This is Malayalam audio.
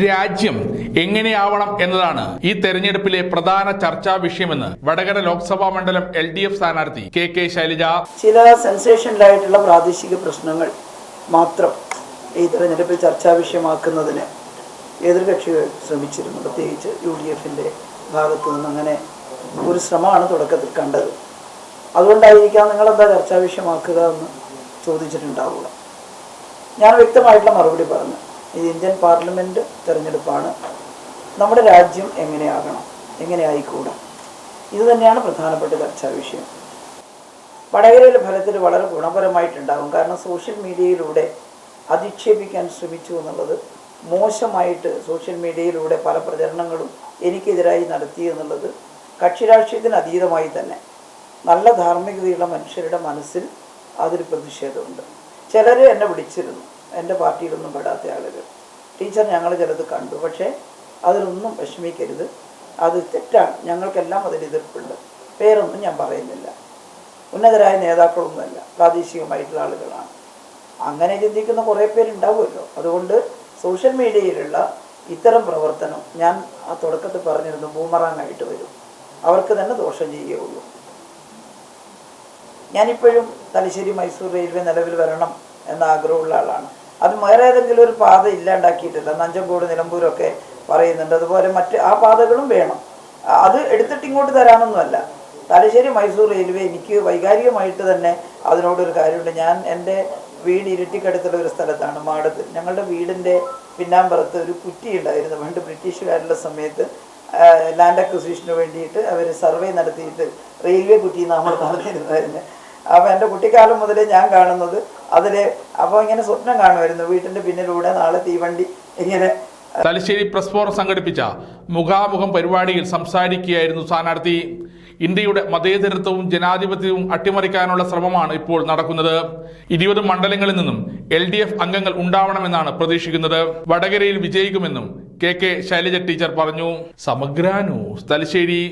രാജ്യം എങ്ങനെയാവണം എന്നതാണ് ഈ തെരഞ്ഞെടുപ്പിലെ പ്രധാന ചർച്ചാ വിഷയമെന്ന് വടകര ലോക്സഭാ മണ്ഡലം LDF സ്ഥാനാർത്ഥി കെ ശൈലജ. ചില സെൻസേഷനിലായിട്ടുള്ള പ്രാദേശിക പ്രശ്നങ്ങൾ മാത്രം ഈ തെരഞ്ഞെടുപ്പിൽ ചർച്ചാ വിഷയമാക്കുന്നതിന് എതിർകക്ഷികൾ ശ്രമിച്ചിരുന്നു. പ്രത്യേകിച്ച് UDFന്റെ ഭാഗത്തു നിന്ന് അങ്ങനെ ഒരു ശ്രമമാണ് തുടക്കത്തിൽ കണ്ടത്. അതുകൊണ്ടായിരിക്കാം നിങ്ങളെന്താ ചർച്ചാ വിഷയമാക്കുക എന്ന് ചോദിച്ചിട്ടുണ്ടാവുക. ഞാൻ വ്യക്തമായിട്ടുള്ള മറുപടി പറഞ്ഞു. ഇത് ഇന്ത്യൻ പാർലമെൻറ്റ് തെരഞ്ഞെടുപ്പാണ്. നമ്മുടെ രാജ്യം എങ്ങനെയാകണം, എങ്ങനെ ആയിക്കൂടാ, ഇത് തന്നെയാണ് പ്രധാനപ്പെട്ട ചർച്ചാ വിഷയം. വടകരയിലെ ഫലത്തിൽ വളരെ ഗുണപരമായിട്ടുണ്ടാകും. കാരണം സോഷ്യൽ മീഡിയയിലൂടെ അധിക്ഷേപിക്കാൻ ശ്രമിച്ചു എന്നുള്ളത് മോശമായിട്ട് സോഷ്യൽ മീഡിയയിലൂടെ പല പ്രചരണങ്ങളും എനിക്കെതിരായി നടത്തി എന്നുള്ളത് കക്ഷി രാഷ്ട്രീയത്തിന് അതീതമായി തന്നെ നല്ല ധാർമ്മികതയുള്ള മനുഷ്യരുടെ മനസ്സിൽ അതൊരു പ്രതിഷേധമുണ്ട്. ചിലർ എന്നെ വിളിച്ചിരുന്നു, എൻ്റെ പാർട്ടിയിലൊന്നും പെടാത്ത ആളുകൾ, ടീച്ചർ ഞങ്ങൾ ചിലത് കണ്ടു, പക്ഷേ അതിലൊന്നും വിഷമിക്കരുത്, അത് തെറ്റാണ്, ഞങ്ങൾക്കെല്ലാം അതിൽ എതിർപ്പുണ്ട്. പേരൊന്നും ഞാൻ പറയുന്നില്ല, ഉന്നതരായ നേതാക്കളൊന്നുമല്ല, പ്രാദേശികമായിട്ടുള്ള ആളുകളാണ്. അങ്ങനെ ചിന്തിക്കുന്ന കുറേ പേരുണ്ടാവുമല്ലോ. അതുകൊണ്ട് സോഷ്യൽ മീഡിയയിലുള്ള ഇത്തരം പ്രവർത്തനം ഞാൻ ആ തുടക്കത്തിൽ പറഞ്ഞിരുന്നു, ബൂമറാങ്ങായിട്ട് വരും, അവർക്ക് തന്നെ ദോഷം ചെയ്യുകയുള്ളൂ. ഞാനിപ്പോഴും തലശ്ശേരി മൈസൂർ റെയിൽവേ നിലവിൽ വരണം എന്ന ആഗ്രഹമുള്ള ആളാണ്. അത് വേറെ ഏതെങ്കിലും ഒരു പാത ഇല്ലാണ്ടാക്കിയിട്ടില്ല. നഞ്ചങ്കോട് നിലമ്പൂരൊക്കെ പറയുന്നുണ്ട്. അതുപോലെ മറ്റ് ആ പാതകളും വേണം. അത് എടുത്തിട്ട് ഇങ്ങോട്ട് തരാനൊന്നുമല്ല. തലശ്ശേരി മൈസൂർ റെയിൽവേ എനിക്ക് വൈകാരികമായിട്ട് തന്നെ അതിനോടൊരു കാര്യമുണ്ട്. ഞാൻ എൻ്റെ വീട് ഇരിട്ടിക്കടുത്തുള്ള ഒരു സ്ഥലത്താണ്, മാടത്ത്. ഞങ്ങളുടെ വീടിൻ്റെ പിന്നാമ്പുറത്ത് ഒരു കുറ്റി ഉണ്ടായിരുന്നു. പണ്ട് ബ്രിട്ടീഷുകാരുടെ സമയത്ത് ലാൻഡ് അക്വിസിഷന് വേണ്ടിയിട്ട് അവർ സർവേ നടത്തിയിട്ട് റെയിൽവേ കുറ്റി നമ്മൾ പറഞ്ഞിരുന്നതായിരുന്നു. അപ്പോൾ എൻ്റെ കുട്ടിക്കാലം മുതലേ ഞാൻ കാണുന്നത് അതിൽ, അപ്പോൾ ഇങ്ങനെ സ്വപ്നം കാണുമായിരുന്നു, വീട്ടിൻ്റെ പിന്നിലൂടെ നാളെ തീവണ്ടി ഇങ്ങനെ. തലശ്ശേരി പ്രസ് ഫോറം സംഘടിപ്പിച്ച മുഖാമുഖം പരിപാടിയിൽ സംസാരിക്കുകയായിരുന്നു സ്ഥാനാർത്ഥി. ഇന്ത്യയുടെ മതേതരത്വവും ജനാധിപത്യവും അട്ടിമറിക്കാനുള്ള ശ്രമമാണ് ഇപ്പോൾ നടക്കുന്നത്. 20 മണ്ഡലങ്ങളിൽ നിന്നും LDF അംഗങ്ങൾ ഉണ്ടാവണമെന്നാണ് പ്രതീക്ഷിക്കുന്നത്. വടകരയിൽ വിജയിക്കുമെന്നും കെ ശൈലജ ടീച്ചർ പറഞ്ഞു. സമഗ്ര ന്യൂസ്, തലശ്ശേരി.